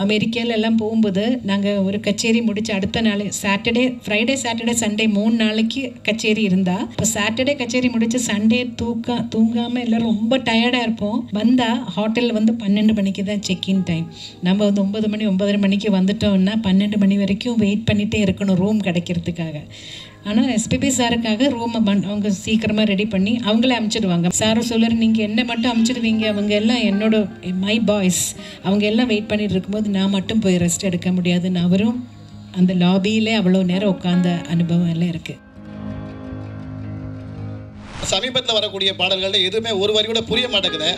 அமெரிக்கால எல்லாம் போகும்போது நாங்கள் ஒரு கச்சேரி முடிச்சு அடுத்த நாள் ஃப்ரைடே சாட்டர்டே சண்டே 3 நாளைக்கு கச்சேரி இருந்தா, இப்போ சாட்டர்டே கச்சேரி முடிச்சு சண்டே தூங்காமல் எல்லோரும் ரொம்ப டயர்டாக இருப்போம். வந்தால் ஹோட்டலில் வந்து 12 மணிக்கு தான் செக்இன் டைம். நம்ம வந்து 9 மணி 9:30 மணிக்கு வந்துட்டோம்னா 12 மணி வரைக்கும் வெயிட் பண்ணிகிட்டே இருக்கணும் ரூம் கிடைக்கிறதுக்காக. ஆனால் எஸ்பிபி சாருக்காக ரூமை அவங்க சீக்கிரமாக ரெடி பண்ணி அவங்களே அனுப்பிச்சிடுவாங்க. சாரும் சொல்லுற நீங்கள் என்ன மட்டும் அனுப்பிச்சிடுவீங்க, அவங்க எல்லாம் என்னோட மை பாய்ஸ் அவங்க எல்லாம் வெயிட் பண்ணிட்டு இருக்கும்போது நான் மட்டும் போய் ரெஸ்ட் எடுக்க முடியாதுன்னு அவரும் அந்த லாபியிலே அவ்வளோ நேரம் உட்காந்த அனுபவம் எல்லாம் இருக்குது. சமீபத்தில் வரக்கூடிய பாடல்கள் எதுவுமே ஒரு வரி கூட புரிய மாட்டேங்குது.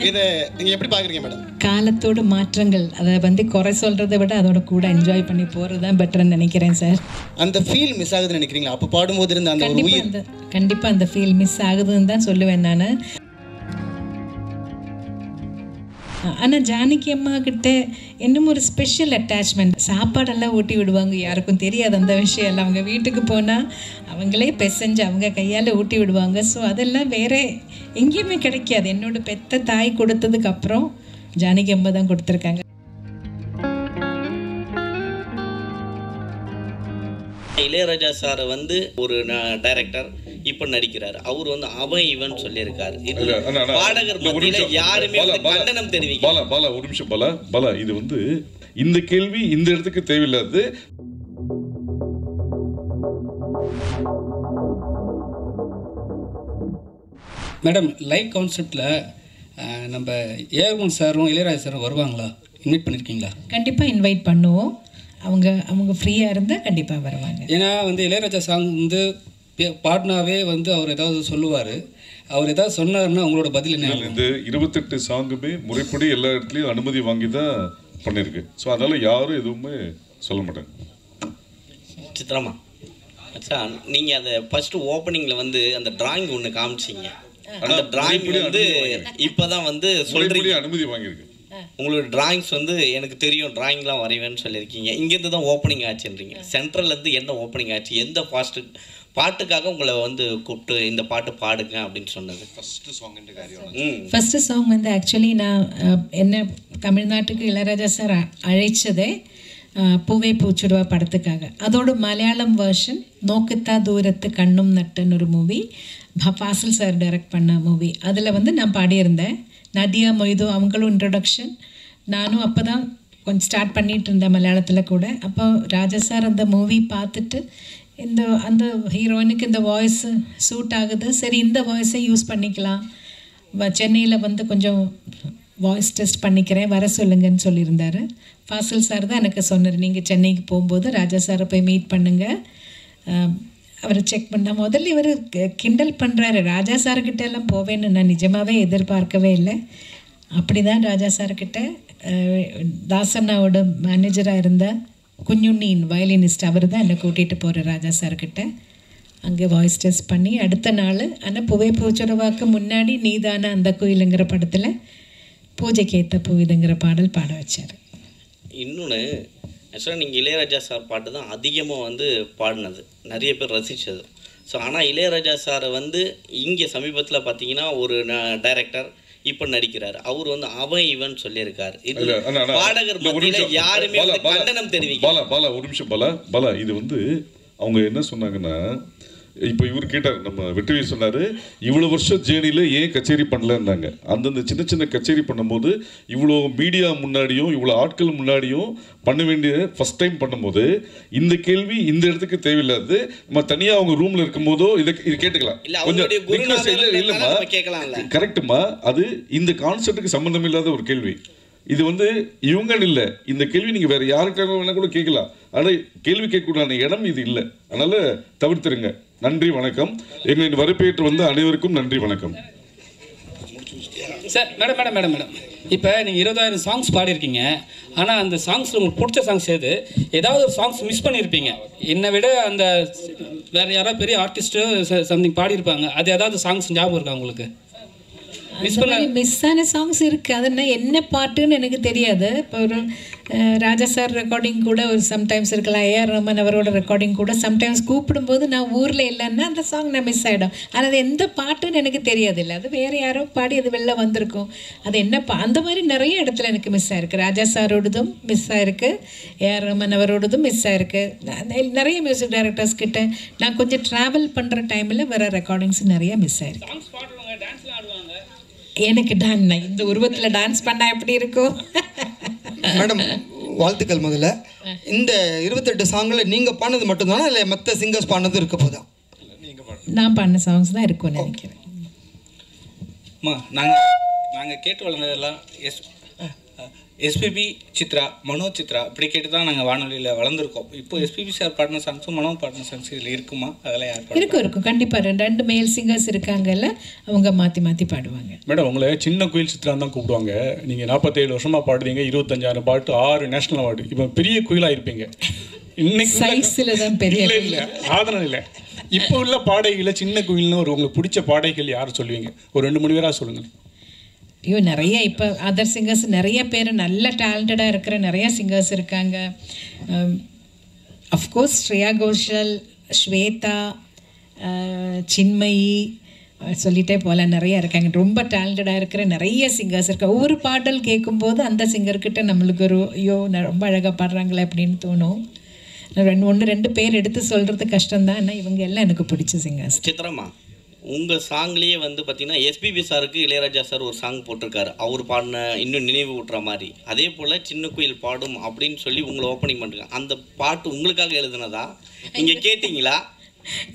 இதை நீங்கள் எப்படி பார்க்குறீங்க மேடம்? காலத்தோட மாற்றங்கள், அதை வந்து குறை சொல்கிறத விட அதோட கூட என்ஜாய் பண்ணி போகிறது தான் பெட்டர்ன்னு நினைக்கிறேன் சார். அந்த ஃபீல் மிஸ் ஆகுதுன்னு நினைக்கிறீங்களா? அப்போ பாடும்போது இருந்த அந்த கண்டிப்பாக அந்த ஃபீல் மிஸ் ஆகுதுன்னு தான் சொல்லுவேன் நான். ஆனால் ஜானகி அம்மா கிட்ட இன்னும் ஒரு ஸ்பெஷல் அட்டாச்மெண்ட். சாப்பாடெல்லாம் ஊட்டி விடுவாங்க, யாருக்கும் தெரியாது அந்த விஷயம் எல்லாம். அவங்க வீட்டுக்கு போனால் அவங்களே பெசஞ்சு அவங்க கையால் ஊட்டி விடுவாங்க. ஸோ அதெல்லாம் வேறு எங்கேயுமே கிடைக்காது. என்னோட பெத்த தாய் கொடுத்ததுக்கப்புறம் ஜானகி அம்மா தான் கொடுத்துருக்காங்க. இளையராஜா சாரை வந்து ஒரு டைரக்டர் இப்ப நடிக்கிறார், அவர் வந்து அவன் இவன் சொல்லியிருக்காரு. பாடகர் மத்தியில யாருமே கண்டனம் தெரிவிக்கல. பாலா ஒரு நிமிஷம் பாலா, இது வந்து இந்த கேள்வி இந்த இடத்துக்கு தேவையில்லாது. மேடம், லைவ் கான்செப்டில் நம்ம ஏஆர் சாரும் இளையராஜா சாரும் வருவாங்களா? இன்வைட் பண்ணியிருக்கீங்களா? கண்டிப்பாக இன்வைட் பண்ணுவோம். அவங்க ஃப்ரீயாக இருந்தால் கண்டிப்பாக வருவாங்க. ஏன்னா வந்து இளையராஜா சாங் வந்து பாடினாவே வந்து அவர் ஏதாவது சொல்லுவார். அவர் ஏதாவது சொன்னார்னா உங்களோட பதில் என்ன? இந்த 28 சாங்குமே முறைப்படி எல்லா இடத்துலையும் அனுமதி வாங்கி தான் பண்ணியிருக்கு. ஸோ அதனால் யாரும் எதுவுமே சொல்ல மாட்டாங்க. சித்ராமா, அச்சா நீங்கள் அந்த ஃபஸ்ட்டு ஓப்பனிங்கில் வந்து அந்த டிராயிங் ஒன்று காமிச்சிங்க. அந்த டிராயிங் வந்து இப்போ தான் வந்து சொல்கிறீங்க அனுமதி வாங்கியிருக்கு. உங்களோட டிராயிங்ஸ் வந்து எனக்கு தெரியும், டிராயிங்லாம் வரைவேன்னு சொல்லியிருக்கீங்க. இங்கேருந்து தான் ஓப்பனிங் ஆச்சுன்றீங்க. சென்ட்ரல்லேருந்து என்ன ஓப்பனிங் ஆச்சு? எந்த பாட்டுக்காக உங்களை வந்து கூப்பிட்டு இந்த பாட்டு பாடுங்க அப்படின்னு சொன்னது? ஃபஸ்ட்டு சாங் வந்து ஆக்சுவலி நான் என்ன தமிழ்நாட்டுக்கு இளையராஜா சார் அழைச்சதே பூவே பூச்சுடுவா படத்துக்காக. அதோட மலையாளம் வேர்ஷன் நோக்குத்தா தூரத்து கண்ணும் நட்டுன்னு ஒரு மூவி, ஃபாசில் சார் டைரக்ட் பண்ண மூவி. அதில் வந்து நான் பாடியிருந்தேன். நதியா மொய்தோ அவங்களும் இன்ட்ரொடக்ஷன். நானும் அப்போ தான் கொஞ்சம் ஸ்டார்ட் பண்ணிகிட்டு இருந்தேன் மலையாளத்தில் கூட. அப்போ ராஜா சார் அந்த மூவி பார்த்துட்டு அந்த ஹீரோயினுக்கு இந்த வாய்ஸ் சூட் ஆகுது, சரி இந்த வாய்ஸை யூஸ் பண்ணிக்கலாம், சென்னையில் வந்து கொஞ்சம் வாய்ஸ் டெஸ்ட் பண்ணிக்கிறேன், வர சொல்லுங்கன்னு சொல்லியிருந்தார். ஃபாசில் சார் தான் எனக்கு சொன்னார், நீங்கள் சென்னைக்கு போகும்போது ராஜா சாரை போய் மீட் பண்ணுங்கள், அவரை செக் பண்ண. முதல்ல இவர் கிண்டல் பண்ணுறாரு, ராஜா சார்கிட்ட எல்லாம் போவேன்னு நான் நிஜமாகவே எதிர்பார்க்கவே இல்லை. அப்படி தான் ராஜா சார்கிட்ட தாசண்ணாவோட மேனேஜராக இருந்த குஞ்சுண்ணின் வயலினிஸ்ட் அவர் தான் என்னை கூட்டிகிட்டு போகிற ராஜா சார்கிட்ட. அங்கே வாய்ஸ் டெஸ்ட் பண்ணி அடுத்த நாள், ஆனால் புவை பூச்சுடவாக்கு முன்னாடி நீதான அந்த கோயிலுங்கிற படத்தில் பூஜைக்கு ஏற்ற பூவிதுங்கிற பாடல் பாட வச்சார். இன்னொன்று ஆக்சுவலாக நீங்கள் இளையராஜா சார் பாட்டு தான் அதிகமாக வந்து பாடினது, நிறைய பேர் ரசித்தது. ஸோ ஆனால் இளையராஜா சாரை வந்து இங்கே சமீபத்தில் பார்த்தீங்கன்னா ஒரு டைரக்டர் இப்போ நடிக்கிறார், அவர் வந்து அவன் இவன் சொல்லியிருக்காரு. பாடகர் மத்தியில யாருமே கண்டனம் தெரிவிக்கல. பாலா ஒரு நிமிஷம் பாலா, இது வந்து அவங்க என்ன சொன்னாங்கன்னா, இப்போ இவர் கேட்டார், நம்ம வெற்றி சொன்னார், இவ்வளோ வருஷம் ஜேர்னியில் ஏன் கச்சேரி பண்ணலன்னாங்க. அந்தந்த சின்ன சின்ன கச்சேரி பண்ணும்போது இவ்வளோ மீடியா முன்னாடியும் இவ்வளோ ஆட்கள் முன்னாடியும் பண்ண வேண்டிய ஃபஸ்ட் டைம் பண்ணும்போது இந்த கேள்வி இந்த இடத்துக்கு தேவையில்லாது. நம்ம தனியாக அவங்க ரூமில் இருக்கும்போதோ இது கேட்டுக்கலாம். கொஞ்சம் இல்லைம்மா, கரெக்டுமா, அது இந்த கான்செப்டுக்கு சம்மந்தம் இல்லாத ஒரு கேள்வி. இது வந்து இவங்கன்னு இல்லை, இந்த கேள்வி நீங்கள் வேறு யாருக்காக வேணால் கூட கேட்கலாம். ஆனால் கேள்வி கேட்கக்கூடாத இடம் இது இல்லை, அதனால் தவிர்த்துருங்க. நன்றி, வணக்கம். எங்களை வரப்பேற்று வந்த அனைவருக்கும் நன்றி, வணக்கம். சார் மேடம் இப்போ நீங்கள் 20,000 சாங்ஸ் பாடியிருக்கீங்க. ஆனால் அந்த சாங்ஸில் உங்களுக்கு பிடிச்ச சாங்ஸ் எது? ஏதாவது ஒரு சாங்ஸ் மிஸ் பண்ணியிருப்பீங்க, என்னை விட அந்த வேறு யாராவது பெரிய ஆர்டிஸ்ட்டு சம்திங் பாடியிருப்பாங்க, அது ஏதாவது சாங்ஸ் ஞாபகம் இருக்கா உங்களுக்கு? மிஸ் ஆன சாங்ஸ் இருக்குது. அது என்ன பாட்டுன்னு எனக்கு தெரியாது. இப்போ ஒரு ராஜா சார் ரெக்கார்டிங் கூட ஒரு சம்டைம்ஸ் இருக்கலாம், ஏஆர் ரஹ்மான் அவரோட ரெக்கார்டிங் கூட சம்டைம்ஸ் கூப்பிடும்போது நான் ஊரில் இல்லைன்னா அந்த சாங் நான் மிஸ் ஆகிடும். ஆனால் அது எந்த பாட்டுன்னு எனக்கு தெரியாது. இல்லை, அது வேறு யாரோ பாடி அது வெளில வந்திருக்கும். அது என்ன அந்த மாதிரி நிறைய இடத்துல எனக்கு மிஸ் ஆகிருக்கு. ராஜா சாரோடதும் மிஸ் ஆகிருக்கு, ஏஆர் ரஹ்மான் அவரோடதும் மிஸ் ஆகிருக்கு. நிறைய மியூசிக் டைரக்டர்ஸ் கிட்ட நான் கொஞ்சம் ட்ராவல் பண்ணுற டைமில் வர ரெக்கார்டிங்ஸ் நிறைய மிஸ் ஆகிருக்கு. எனக்கு இந்த உருவத்தில் டான்ஸ் பண்ணால் எப்படி இருக்கும்? மேடம் வாழ்த்துக்கள். முதல்ல இந்த 28 சாங்கில் நீங்கள் பாடினது மட்டும்தானா இல்லை மற்ற சிங்கர்ஸ் பாடினது இருக்க போதா? நான் பாடின சாங்ஸ் தான் இருக்கும்னு நினைக்கிறேன். நாங்கள் கேட்டு வளர்ந்ததெல்லாம் எஸ்பிபி சித்ரா, மனோஜ் சித்ரா இப்படி கேட்டு தான் நாங்கள் வானொலியில் வளர்ந்துருக்கோம். இப்போ எஸ்பிபி சார் பாடின சாங்ஸும் மனோ பாடின சாங்ஸ் இதில் இருக்குமா? அதெல்லாம் யார் இருக்கும் கண்டிப்பாக. ரெண்டு மேல் சிங்கர்ஸ் இருக்காங்கல்ல, அவங்க மாற்றி மாற்றி பாடுவாங்க. மேடம் உங்களை சின்ன குயில் சித்ரா தான் கூப்பிடுவாங்க. நீங்கள் 47 வருஷமாக பாடுறீங்க, 25,000 பாட்டு, 6 நேஷனல் அவார்டு. இப்போ பெரிய குயிலாக இருப்பீங்க. இன்னைக்கு சைஸில் தான் பெரிய இல்லை சாதனை இல்லை. இப்போ உள்ள பாடகைகளை சின்ன குயில்னு உங்களுக்கு பிடிச்ச பாடகைகள் யார் சொல்லுவீங்க? ஒரு 2-3 பேராக சொல்லுங்கள். ஐயோ, நிறைய இப்போ அதர் சிங்கர்ஸ் நிறைய பேர் நல்ல டேலண்டடாக இருக்கிற நிறைய சிங்கர்ஸ் இருக்காங்க. அஃப்கோர்ஸ் ஸ்ரேயா கோஷல், ஸ்வேதா, சின்மயி, சொல்லிகிட்டே போல நிறைய இருக்காங்க. ரொம்ப டேலண்டடாக இருக்கிற நிறைய சிங்கர்ஸ் இருக்காங்க. ஒவ்வொரு பாடல் கேட்கும்போது அந்த சிங்கர்கிட்ட நம்மளுக்கு ஒரு ஐயோ ரொம்ப அழகாக பாடுறாங்களே அப்படின்னு தோணும். 1-2 பேர் எடுத்து சொல்கிறது கஷ்டம்தான். ஆனால் இவங்க எல்லாம் எனக்கு பிடிச்ச சிங்கர்ஸ். சித்ரமா, உங்கள் சாங்லேயே வந்து பார்த்தீங்கன்னா எஸ்பிபி சாருக்கு இளையராஜா சார் ஒரு சாங் போட்டிருக்காரு, அவர் பாடின இன்னும் நினைவு ஊட்டுற மாதிரி. அதே போல் சின்ன குயில் பாடும் அப்படின்னு சொல்லி உங்களை ஓப்பனிங் பண்ணுறாங்க. அந்த பாட்டு உங்களுக்காக எழுதுனதா? நீங்கள் கேட்டிங்களா?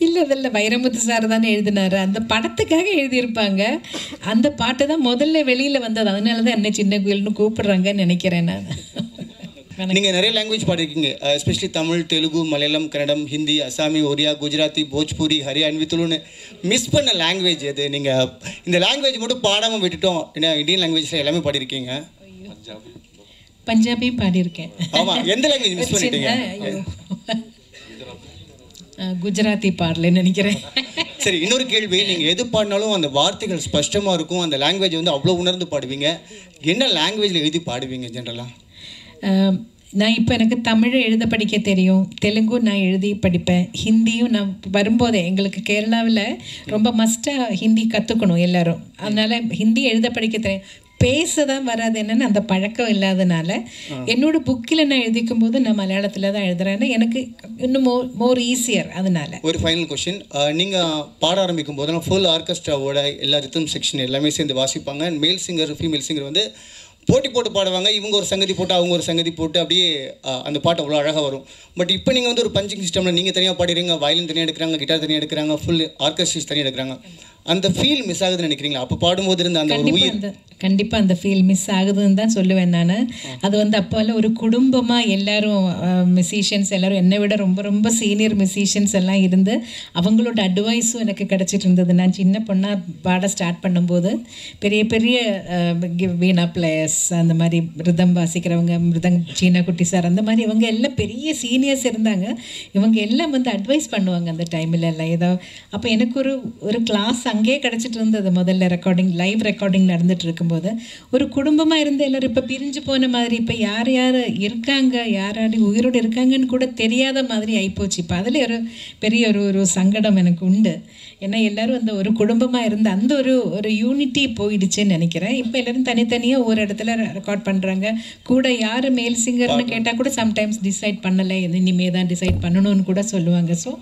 இல்லை, அதில் வைரமுத்து சார் தானே எழுதினார். அந்த படத்துக்காக எழுதியிருப்பாங்க. அந்த பாட்டு தான் முதல்ல வெளியில் வந்தது. அதனால தான் என்ன சின்ன குயில்னு கூப்பிடுறாங்கன்னு நினைக்கிறேன் நான். நீங்கள் நிறைய லாங்குவேஜ் பாடிருக்கீங்க, எஸ்பெஷலி தமிழ், தெலுங்கு, மலையாளம், கன்னடம், ஹிந்தி, அசாமி, ஒரியா, குஜராத்தி, போஜ்பூரி, ஹரியான்வி, துளுன்னு மிஸ் பண்ண லாங்குவேஜ் எது? நீங்கள் இந்த லாங்குவேஜ் மட்டும் பாடாமல் விட்டுட்டோம். ஏன்னா இந்தியன் லாங்குவேஜில் எல்லாமே பாடிருக்கீங்க. பஞ்சாபியும் பாடியிருக்கேன். ஆமாம், எந்த லாங்குவேஜ் மிஸ் பண்ணிட்டீங்க? குஜராத்தி பாடலன்னு நினைக்கிறேன். சரி, இன்னொரு கேள்வி. நீங்கள் எது பாடினாலும் அந்த வார்த்தைகள் ஸ்பஷ்டமாக இருக்கும், அந்த லாங்குவேஜ் வந்து அவ்வளோ உணர்ந்து பாடுவீங்க. என்ன லாங்குவேஜில் எழுதி பாடுவீங்க ஜென்ரலாக? நான் இப்போ எனக்கு தமிழ் எழுத படிக்க தெரியும், தெலுங்கும் நான் எழுதி படிப்பேன், ஹிந்தியும் நான் வரும்போதே எங்களுக்கு கேரளாவில் ரொம்ப மஸ்ட்டாக ஹிந்தி கற்றுக்கணும் எல்லோரும். அதனால் ஹிந்தி எழுத படிக்க தெரியும், பேச தான் வராது. என்னென்னு அந்த பழக்கம் இல்லாதனால என்னோட புக்கில் நான் எழுதிக்கும் போது நான் மலையாளத்தில் தான் எழுதுறேன். எனக்கு இன்னும் மோர் ஈஸியர். அதனால ஒரு ஃபைனல் கொஸ்டின். நீங்கள் பாட ஆரம்பிக்கும் போதெல்லாம் ஃபுல் ஆர்கெஸ்ட்ராவோட எல்லா ரிதம் செக்ஷன் எல்லாமே சேர்ந்து வாசிப்பாங்க. மேல் சிங்கர், ஃபீமேல் சிங்கர் வந்து போட்டி போட்டு பாடுவாங்க. இவங்க ஒரு சங்கதி போட்டு அவங்க ஒரு சங்கதி போட்டு அப்படியே அந்த பாட்டு அவ்வளோ அழகாக வரும். பட் இப்போ நீங்கள் வந்து ஒரு பஞ்சிங் சிஸ்டமில் நீங்கள் தனியாக பாடுறீங்க, வயலின் தனியாக எடுக்கிறாங்க, கிட்டார் தனியாக எடுக்கிறாங்க, ஃபுல் ஆர்கெஸ்ட்ரேஸ் தனியாக எடுக்கிறாங்க. அந்த ஃபீல் மிஸ் ஆகுதுன்னு நினைக்கிறீங்களா? அப்போ பாடும்போது இருந்த அந்த ஒரு உயிர் கண்டிப்பாக அந்த ஃபீல் மிஸ் ஆகுதுன்னு தான் சொல்லுவேன் நான். அது வந்து அப்போல்லாம் ஒரு குடும்பமாக எல்லாரும் மியூசிஷியன்ஸ் எல்லோரும் என்னை விட ரொம்ப ரொம்ப சீனியர் மியூசிஷியன்ஸ் எல்லாம் இருந்து அவங்களோட அட்வைஸும் எனக்கு கிடச்சிட்டு இருந்தது. நான் சின்ன பொண்ணாக பாட ஸ்டார்ட் பண்ணும்போது பெரிய பெரிய வீணா பிளேயர்ஸ், அந்த மாதிரி ரிதம் வாசிக்கிறவங்க, சீனா குட்டி சார், அந்த மாதிரி இவங்க எல்லாம் பெரிய சீனியர்ஸ் இருந்தாங்க. இவங்க எல்லாம் வந்து அட்வைஸ் பண்ணுவாங்க அந்த டைமில் எல்லாம் ஏதோ. அப்போ எனக்கு ஒரு கிளாஸ் அங்கேயே கிடச்சிட்டு இருந்தது. முதல்ல லைவ் ரெக்கார்டிங் நடந்துட்டு இருக்கும்போது ஒரு குடும்பமாக இருந்து எல்லோரும் இப்போ பிரிஞ்சு போன மாதிரி, இப்போ யார் யார் இருக்காங்க, யார் யார் உயிரோடு இருக்காங்கன்னு கூட தெரியாத மாதிரி ஆகிப்போச்சு. இப்போ அதில் ஒரு பெரிய ஒரு சங்கடம் எனக்கு உண்டு. ஏன்னா எல்லோரும் அந்த ஒரு குடும்பமாக இருந்த அந்த ஒரு யூனிட்டி போயிடுச்சுன்னு நினைக்கிறேன். இப்போ எல்லோரும் தனித்தனியாக ஒரு இடத்துல ரெக்கார்ட் பண்ணுறாங்க. கூட யார் மேல் சிங்கர்னு கேட்டால் கூட சம்டைம்ஸ் டிசைட் பண்ணலை, இனிமே தான் டிசைட் பண்ணணும்னு கூட சொல்லுவாங்க. ஸோ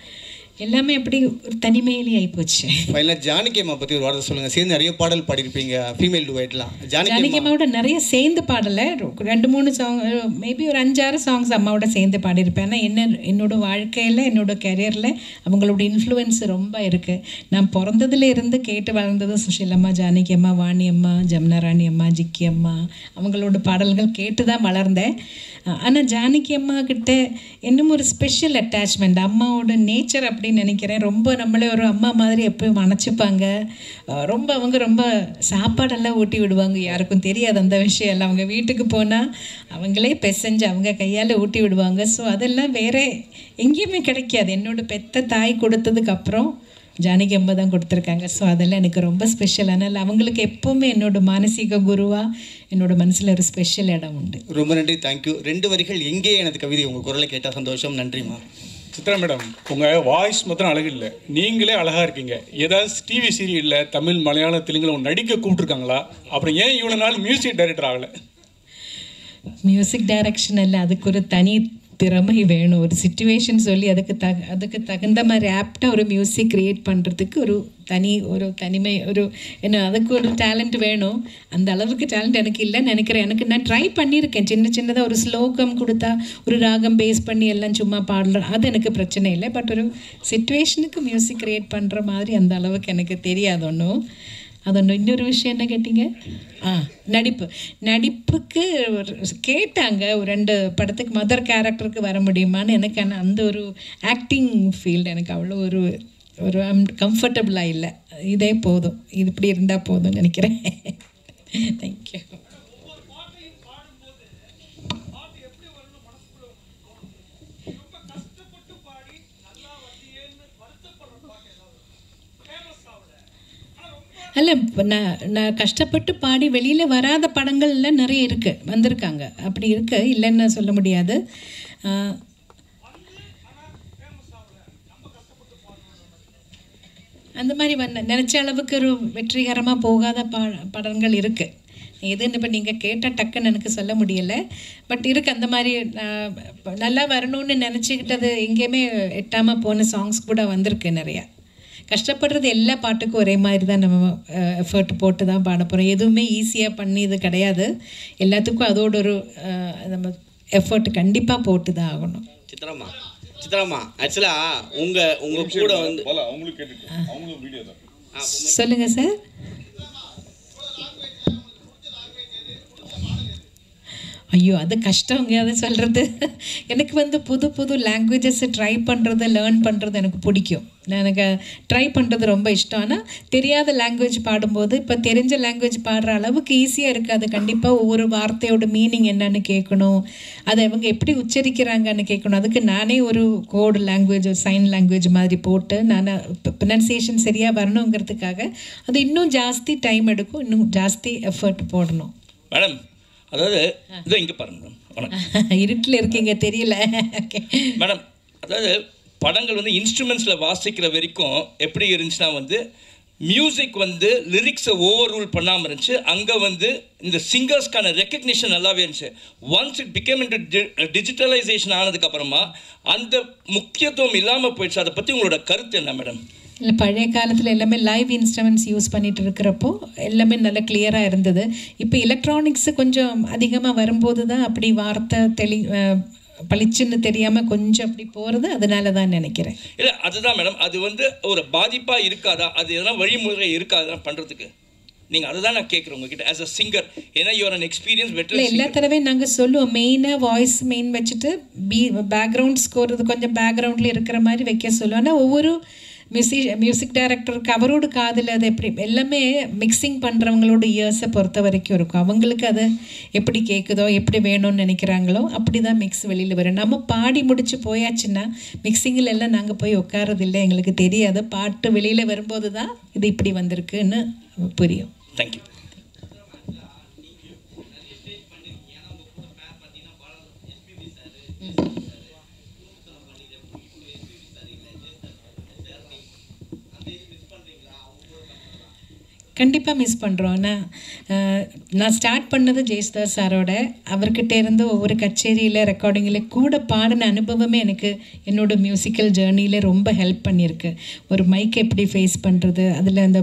எல்லாமே அப்படி ஒரு தனிமையிலே ஆகிப்போச்சு. ஃபைனலாக ஜானகி அம்மா பற்றி ஒரு வார்த்தை சொல்லுங்கள். சேர்ந்து நிறைய பாடல் பாடியிருப்பீங்க, ஃபீமேல் டுவேட்லாம். ஜானகி அம்மாவோட நிறைய சேர்ந்து பாடலை 2-3 சாங், மேபி ஒரு 5-6 சாங்ஸ் அம்மாவோட சேர்ந்து பாடியிருப்பேன். ஆனால் என்னோட வாழ்க்கையில், என்னோட கெரியரில் அவங்களோட இன்ஃப்ளூயன்ஸ் ரொம்ப இருக்குது. நான் பிறந்ததுல இருந்து கேட்டு வளர்ந்தது சுஷீலம்மா, ஜானகி அம்மா, வாணி அம்மா, ஜமுனா ராணி அம்மா, ஜிக்கி அம்மா, அவங்களோட பாடல்கள் கேட்டு தான் வளர்ந்தேன். ஆனால் ஜானகி அம்மா கிட்ட இன்னும் ஒரு ஸ்பெஷல் அட்டாச்மெண்ட், அம்மாவோட நேச்சர் அப்படின்னு நினைக்கிறேன். ரொம்ப நம்மளே ஒரு அம்மா மாதிரி எப்பவும் அணைச்சிப்பாங்க. அவங்க ரொம்ப சாப்பாடெல்லாம் ஊட்டி விடுவாங்க. யாருக்கும் தெரியாது அந்த விஷயம் எல்லாம். அவங்க வீட்டுக்கு போனால் அவங்களே பிசைஞ்சு அவங்க கையால் ஊட்டி விடுவாங்க. ஸோ அதெல்லாம் வேறு எங்கேயுமே கிடைக்காது. என்னோட பெத்த தாய் கொடுத்ததுக்கப்புறம் ஜானகி அம்மா தான் கொடுத்துருக்காங்க. ஸோ அதெல்லாம் எனக்கு ரொம்ப ஸ்பெஷல். அதனால் அவங்களுக்கு எப்போவுமே என்னோடய மானசீக குருவாக என்னோட மனசில் ஒரு ஸ்பெஷல் இடம் உண்டு. ரொம்ப நன்றி, தேங்க்யூ. 2 வரிகள் எங்கே எனது கவிதை உங்கள் குரலை கேட்டால் சந்தோஷம். நன்றிம்மா. சித்ரா மேடம், உங்கள் வாய்ஸ் மாத்திரம் அழகு இல்லை, நீங்களே அழகாக இருக்கீங்க. ஏதாவது டிவி சீரியலில் தமிழ் மலையாளம் தெலுங்கில் நடிக்க கூப்பிட்ருக்காங்களா? அப்புறம் ஏன் இவ்வளோ நாள் மியூசிக் டைரக்டர் ஆகலை? மியூசிக் டைரக்ஷன் இல்லை, அதுக்கு ஒரு தனி திறமை வேணும். ஒரு சிச்சுவேஷன் சொல்லி அதுக்கு தகுந்த மாதிரி ஆப்டாக ஒரு மியூசிக் க்ரியேட் பண்ணுறதுக்கு ஒரு தனிமை என்ன அதுக்கு ஒரு டேலண்ட் வேணும். அந்த அளவுக்கு டேலண்ட் எனக்கு இல்லைன்னு நினைக்கிறேன். நான் ட்ரை பண்ணியிருக்கேன். சின்னதாக ஒரு ஸ்லோகம் கொடுத்தா ஒரு ராகம் பேஸ் பண்ணி எல்லாம் சும்மா பாடலாம், அது எனக்கு பிரச்சனை இல்லை. பட் ஒரு சிச்சுவேஷனுக்கு மியூசிக் க்ரியேட் பண்ணுற மாதிரி அந்த அளவுக்கு எனக்கு தெரியாது ஒன்றும். அதொன்று. இன்னொரு விஷயம் என்ன கேட்டிங்க? நடிப்புக்கு கேட்டாங்க ஒரு 2 படத்துக்கு மதர் கேரக்டருக்கு வர முடியுமான்னு. எனக்கு ஆனால் அந்த ஒரு ஆக்டிங் ஃபீல்டு எனக்கு அவ்வளோ ஒரு கம்ஃபர்டபுளாக இல்லை. இதே போதும், இது இப்படி இருந்தால் போதும்னு நினைக்கிறேன். தேங்க்யூ. அல்ல, நான் கஷ்டப்பட்டு பாடி வெளியில் வராத படங்கள்லாம் நிறைய இருக்குது, வந்திருக்காங்க. அப்படி இருக்கு, இல்லைன்னு சொல்ல முடியாது. அந்த மாதிரி நினச்ச அளவுக்கு ஒரு வெற்றிகரமாக போகாத படங்கள் இருக்குது. எதுன்னு இப்போ நீங்கள் கேட்டால் டக்குன்னு எனக்கு சொல்ல முடியலை. பட் இருக்குது அந்த மாதிரி. நல்லா வரணும்னு நினச்சிக்கிட்டது எங்கேயுமே எட்டாமல் போன சாங்ஸ் கூட வந்திருக்கு நிறையா. கஷ்டப்படுறது எல்லா பாட்டுக்கும் ஒரே மாதிரி தான் நம்ம எஃபர்ட் போட்டு தான் பாட போகிறோம். எதுவுமே ஈஸியாக பண்ணி இது கிடையாது. எல்லாத்துக்கும் அதோட ஒரு நம்ம எஃபர்ட் கண்டிப்பாக போட்டு தான் ஆகணும். சித்ராமா ஆக்சுவலாக உங்கள் கூட வந்து சொல்லுங்கள் சார். ஐயோ, அது கஷ்டங்க அதை சொல்கிறது. எனக்கு வந்து புது லாங்குவேஜஸை ட்ரை பண்ணுறது, லேர்ன் பண்ணுறது எனக்கு பிடிக்கும். எனக்கு ட்ரை பண்ணுறது ரொம்ப இஷ்டம். ஆனால் தெரியாத லாங்குவேஜ் பாடும்போது இப்போ தெரிஞ்ச லாங்குவேஜ் பாடுற அளவுக்கு ஈஸியாக இருக்காது. கண்டிப்பாக ஒவ்வொரு வார்த்தையோட மீனிங் என்னன்னு கேட்கணும், அதை இவங்க எப்படி உச்சரிக்கிறாங்கன்னு கேட்கணும். அதுக்கு நானே ஒரு கோடு லாங்குவேஜ், சைன் லாங்குவேஜ் மாதிரி போட்டு நான் ப்ரொனன்சியேஷன் சரியாக வரணுங்கிறதுக்காக அது இன்னும் ஜாஸ்தி டைம் எடுக்கும், இன்னும் ஜாஸ்தி எஃபர்ட் போடணும். மேடம், அதாவது இதோ இங்கே பாருங்க மேடம், இருட்டில் இருக்கீங்க தெரியல. மேடம், அதாவது படங்கள் வந்து இன்ஸ்ட்ருமெண்ட்ஸில் வாசிக்கிற வரைக்கும் எப்படி இருந்துச்சுன்னா வந்து மியூசிக் வந்து லிரிக்ஸை ஓவர் ரூல் பண்ணாமல் இருந்துச்சு. அங்கே வந்து இந்த சிங்கர்ஸ்க்கான ரெக்கக்னிஷன் நல்லாவே இருந்துச்சு. Once it became into digitalisation ஆனதுக்கப்புறமா அந்த முக்கியத்துவம் இல்லாமல் போயிடுச்சு. அதை பற்றி உங்களோட கருத்து என்ன மேடம்? இல்லை, பழைய காலத்தில் எல்லாமே லைவ் இன்ஸ்ட்ருமெண்ட்ஸ் யூஸ் பண்ணிகிட்டு இருக்கிறப்போ எல்லாமே நல்லா கிளியராக இருந்தது. இப்போ எலக்ட்ரானிக்ஸு கொஞ்சம் அதிகமாக வரும்போது தான் அப்படி வார்த்தை பளிச்சுன்னு தெரியாமல் கொஞ்சம் அப்படி போகிறது. அதனால தான் நினைக்கிறேன். இல்லை, அதுதான் மேடம், அது வந்து ஒரு பாதிப்பாக இருக்காதா? அது எதனா வழிமுறை இருக்காதா பண்ணுறதுக்கு? நீங்கள் அதை தான் நான் கேட்குறேன் உங்ககிட்ட ஆஸ் அ சிங்கர். ஏன்னா யூஆர் அன் எக்ஸ்பீரியன்ஸ் பெட்டர். இல்லை, எல்லா தடவையும் நாங்கள் சொல்லுவோம் மெயினாக வாய்ஸ் மெயின் வச்சுட்டு பேக்ரவுண்ட் ஸ்கோர் இது கொஞ்சம் பேக்ரவுண்டில் இருக்கிற மாதிரி வைக்க சொல்லுவோம். ஆனால் ஒவ்வொரு மியூசிக் டைரக்டருக்கு அவரோட காதில் அது எப்படி எல்லாமே மிக்சிங் பண்ணுறவங்களோட இயர்ஸை பொறுத்த வரைக்கும் இருக்கும். அவங்களுக்கு அது எப்படி கேட்குதோ, எப்படி வேணும்னு நினைக்கிறாங்களோ அப்படி தான் மிக்ஸ் வெளியில் வரும். நம்ம பாடி முடிச்சு போயாச்சுன்னா மிக்சிங்கில் எல்லாம் நாங்கள் போய் உட்காரதில்லை, எங்களுக்கு தெரியாது. பாட்டு வெளியில் வரும்போது தான் இது இப்படி வந்திருக்குன்னு புரியும். தேங்க்யூ. கண்டிப்பாக மிஸ் பண்ணுறோம். நான் ஸ்டார்ட் பண்ணது ஜெயசுதாஸ் சாரோட. அவர்கிட்ட இருந்து ஒவ்வொரு கச்சேரியில் ரெக்கார்டிங்கில் கூட பாடின அனுபவமே எனக்கு என்னோட மியூசிக்கல் ஜேர்னியில் ரொம்ப ஹெல்ப் பண்ணியிருக்கு. ஒரு மைக் எப்படி ஃபேஸ் பண்ணுறது, அதில் அந்த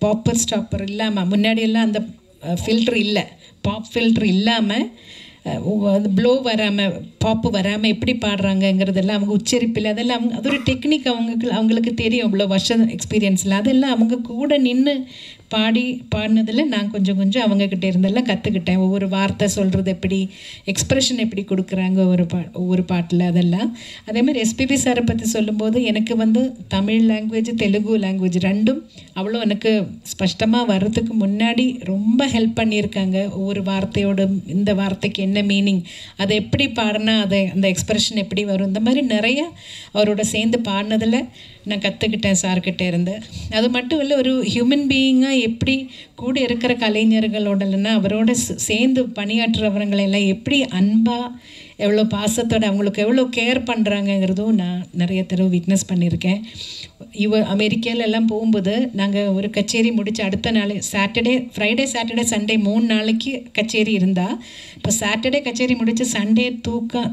பாப்பர் ஸ்டாப்பர் இல்லாமல், முன்னாடியெல்லாம் அந்த ஃபில்ட்ரு இல்லை, பாப் ஃபில்ட்ரு இல்லாமல் அது ப்ளோ வராமல் பாப்பு வராமல் எப்படி பாடுறாங்கங்கிறதெல்லாம் அவங்க உச்சரிப்பில் அதெல்லாம் அது ஒரு டெக்னிக் அவங்களுக்கு தெரியும். இவ்வளோ வருஷம் எக்ஸ்பீரியன்ஸில் அதெல்லாம் அவங்க கூட நின்று பாடினதில் நான் கொஞ்சம் அவங்கக்கிட்ட இருந்தெல்லாம் கற்றுக்கிட்டேன். ஒவ்வொரு வார்த்தை சொல்கிறது எப்படி, எக்ஸ்ப்ரெஷன் எப்படி கொடுக்குறாங்க ஒவ்வொரு பாட்டில், அதெல்லாம். அதே மாதிரி எஸ்பிபி சாரை பற்றி சொல்லும்போது எனக்கு தமிழ் லாங்குவேஜ், தெலுங்கு லாங்குவேஜ் ரெண்டும் அவ்வளோ எனக்கு ஸ்பஷ்டமாக வர்றதுக்கு முன்னாடி ரொம்ப ஹெல்ப் பண்ணியிருக்காங்க. ஒவ்வொரு வார்த்தையோட இந்த வார்த்தைக்கு என்ன மீனிங், அதை எப்படி பாடினா அந்த எக்ஸ்ப்ரெஷன் எப்படி வரும், இந்த மாதிரி நிறைய அவரோட சேர்ந்து பாடினதில் நான் கற்றுக்கிட்டேன் சார்கிட்ட இருந்து. அது மட்டும் இல்லை, ஒரு ஹியூமன் பீயிங்காக எப்படி கூட இருக்கிற கலைஞர்களோடலன்னா அவரோட சேர்ந்து பணியாற்றுறவங்களெல்லாம் எப்படி அன்பாக, எவ்வளோ பாசத்தோட அவங்களுக்கு எவ்வளோ கேர் பண்ணுறாங்கங்கிறதும் நான் நிறைய தடவை விட்னஸ் பண்ணியிருக்கேன். அமெரிக்காவில் எல்லாம் போகும்போது நாங்கள் ஒரு கச்சேரி முடித்து அடுத்த நாள் ஃப்ரைடே சாட்டர்டே சண்டே 3 நாளைக்கு கச்சேரி இருந்தால், இப்போ சாட்டர்டே கச்சேரி முடித்து சண்டே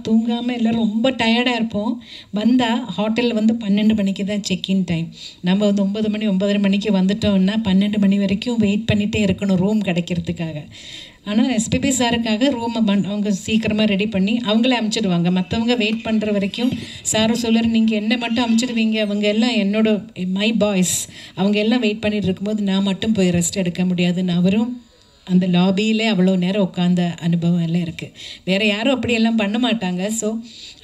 தூங்காமல் எல்லோரும் ரொம்ப டயர்டாக இருப்போம். வந்தால் ஹோட்டலில் 12 மணிக்கு தான் செக்இன் டைம். நம்ம 9 மணி 9:30 மணிக்கு வந்துட்டோம்னா 12 மணி வரைக்கும் வெயிட் பண்ணிகிட்டே இருக்கணும் ரூம் கிடைக்கிறதுக்காக. ஆனால் எஸ்பிபி சாருக்காக ரூமை அவங்க சீக்கிரமாக ரெடி பண்ணி அவங்களே அமுச்சிடுவாங்க. மற்றவங்க வெயிட் பண்ணுற வரைக்கும் சாரும் சொல்லுற, நீங்கள் என்ன மட்டும் அமுச்சிடுவீங்க, அவங்க எல்லாம் மை பாய்ஸ் அவங்க எல்லாம் வெயிட் பண்ணிட்டு இருக்கும்போது நான் மட்டும் போய் ரெஸ்ட் எடுக்க முடியாதுன்னு அவரும் அந்த லாபியிலே அவ்வளோ நேரம் உட்காந்த அனுபவம் எல்லாம் இருக்குது. வேறு யாரும் அப்படியெல்லாம் பண்ண மாட்டாங்க. ஸோ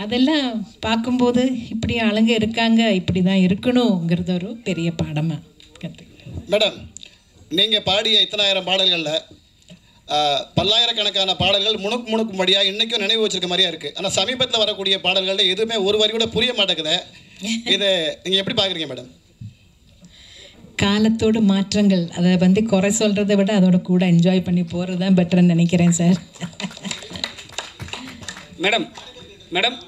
அதெல்லாம் பார்க்கும்போது இப்படி ஆளுங்க இருக்காங்க, இப்படி தான் இருக்கணுங்கிறது ஒரு பெரிய பாடமாக கற்றுக்கிட்டேன். மேடம், நீங்கள் பாடிய இத்தனாயிரம் பாடல்களில் பல்லாயிரக்கணக்கான பாடல்கள் முணுக்கும்படியாக இன்றைக்கும் நினைவு வச்சிருக்க மாதிரியா இருக்குது. ஆனால் சமீபத்தில் வரக்கூடிய பாடல்களில் எதுவுமே ஒரு வரி கூட புரிய மாட்டேங்குது. இதை நீங்கள் எப்படி பார்க்குறீங்க மேடம்? காலத்தோடு மாற்றங்கள், அதை குறை சொல்கிறத விட அதோட கூட என்ஜாய் பண்ணி போகிறது தான் பெட்டர்ன்னு நினைக்கிறேன் சார். மேடம் மேடம்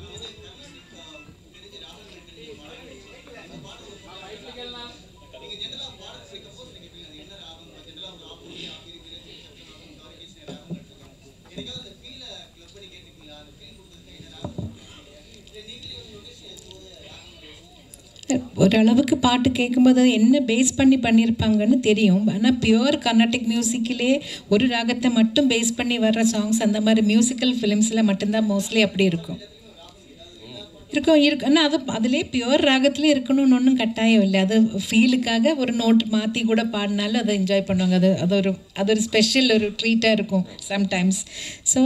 ஓரளவுக்கு பாட்டு கேட்கும்போது என்ன பேஸ் பண்ணியிருப்பாங்கன்னு தெரியும். ஆனால் பியூர் கர்நாடிக் மியூசிக்கிலே ஒரு ராகத்தை மட்டும் பேஸ் பண்ணி வர்ற சாங்ஸ் அந்த மாதிரி மியூசிக்கல் ஃபிலிம்ஸில் மட்டும்தான் மோஸ்ட்லி அப்படி இருக்கும். ஆனால் அதிலே பியூர் ராகத்திலே இருக்கணும்னு ஒன்றும் கட்டாயம் இல்லை. அது ஃபீலுக்காக ஒரு நோட் மாற்றி கூட பாடினாலும் அதை என்ஜாய் பண்ணுவாங்க. அது ஒரு ஸ்பெஷல் ஒரு ட்ரீட்டாக இருக்கும் சம்டைம்ஸ். ஸோ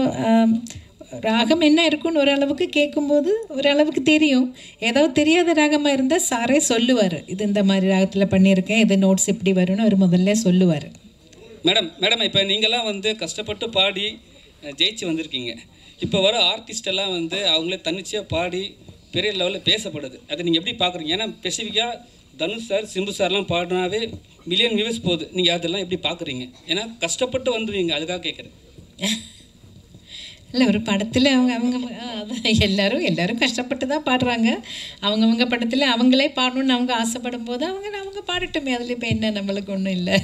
ராகம் என்ன இருக்குன்னு ஓரளவுக்கு கேட்கும்போது ஓரளவுக்கு தெரியும். ஏதாவது தெரியாத ராகமாக இருந்தால் சாரே சொல்லுவார், இது இந்த மாதிரி ராகத்தில் பண்ணியிருக்கேன், இது நோட்ஸ் இப்படி வரும்னு அவர் முதல்ல சொல்லுவார். மேடம் இப்போ நீங்கள்லாம் கஷ்டப்பட்டு பாடி ஜெயிச்சு வந்திருக்கீங்க. இப்போ வர ஆர்டிஸ்டெல்லாம் அவங்களே தன்னிச்சையாக பாடி பெரிய லெவலில் பேசப்படுது. அதை நீங்கள் எப்படி பார்க்குறீங்க? ஏன்னா ஸ்பெசிஃபிக்காக தனுஷ் சார், சிம்பு சார்லாம் பாடினாவே மில்லியன் வியூஸ் போகுது. நீங்கள் அதெல்லாம் எப்படி பார்க்குறீங்க? ஏன்னா கஷ்டப்பட்டு வந்துடுவீங்க, அதுக்காக கேட்குறேன். இல்லை, ஒரு படத்தில் அவங்க எல்லாரும் கஷ்டப்பட்டு தான் பாடுறாங்க. அவங்கவுங்க படத்தில் அவங்களே பாடணுன்னு அவங்க ஆசைப்படும் போது அவங்க பாடட்டுமே, அதில் இப்போ என்ன, நம்மளுக்கு ஒன்றும் இல்லை.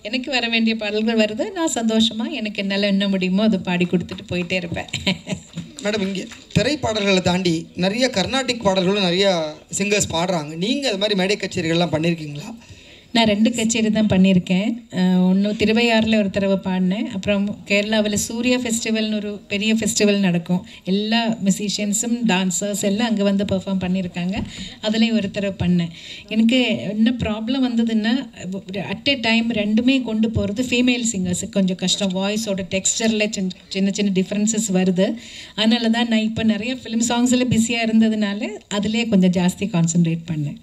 எனக்கு வர வேண்டிய பாடல்கள் வருது, நான் சந்தோஷமாக எனக்கு என்னால் என்ன முடியுமோ அதை பாடி கொடுத்துட்டு போயிட்டே இருப்பேன். மேடம், இங்கே திரைப்பாடல்களை தாண்டி நிறைய கர்நாடிக் பாடல்களும் நிறையா சிங்கர்ஸ் பாடுறாங்க. நீங்கள் அது மாதிரி மேடை கச்சேரிகள்லாம் பண்ணியிருக்கீங்களா? நான் 2 கச்சேரி தான் பண்ணியிருக்கேன். ஒன்று திருவையாறில் ஒரு தடவை பாடினேன். அப்புறம் கேரளாவில் சூர்யா ஃபெஸ்டிவல்னு ஒரு பெரிய ஃபெஸ்டிவல் நடக்கும். எல்லா மியூசிஷியன்ஸும் டான்சர்ஸ் எல்லாம் அங்கே பெர்ஃபார்ம் பண்ணியிருக்காங்க. அதுலேயும் ஒரு தடவை பண்ணேன். எனக்கு என்ன ப்ராப்ளம் வந்ததுன்னா, அட் எ டைம் ரெண்டுமே கொண்டு போகிறது ஃபீமேல் சிங்கர்ஸுக்கு கொஞ்சம் கஷ்டம். வாய்ஸோட டெக்ஸ்டரில் சின்ன சின்ன டிஃப்ரென்சஸ் வருது. அதனால தான் நான் இப்போ நிறைய ஃபிலிம் சாங்ஸில் பிஸியாக இருந்ததுனால அதிலே கொஞ்சம் ஜாஸ்தி கான்சன்ட்ரேட் பண்ணேன்.